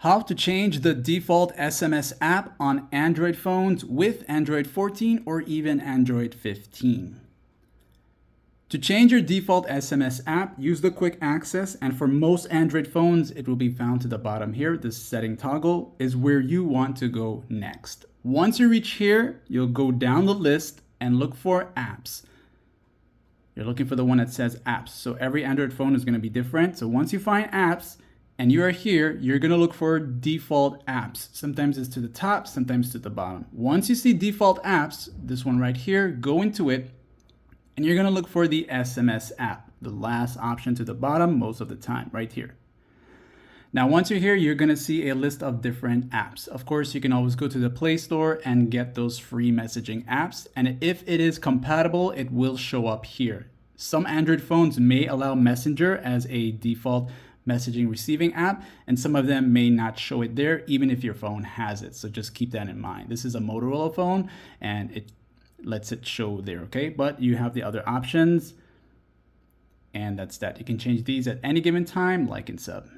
How to change the default SMS app on Android phones with Android 14 or even Android 15. To change your default SMS app, use the quick access, and for most Android phones, it will be found to the bottom here. This setting toggle is where you want to go next. Once you reach here, you'll go down the list and look for apps. You're looking for the one that says apps. So every Android phone is going to be different. So once you find apps, and you are here, you're going to look for default apps. Sometimes it's to the top, sometimes to the bottom. Once you see default apps, this one right here, go into it, and you're going to look for the SMS app, the last option to the bottom most of the time, right here. Now, once you're here, you're going to see a list of different apps. Of course, you can always go to the Play Store and get those free messaging apps. And if it is compatible, it will show up here. Some Android phones may allow Messenger as a default messaging receiving app, and some of them may not show it there even if your phone has it. So just keep that in mind. This is a Motorola phone and it lets it show there, okay? But you have the other options, and that's that. You can change these at any given time, like and sub.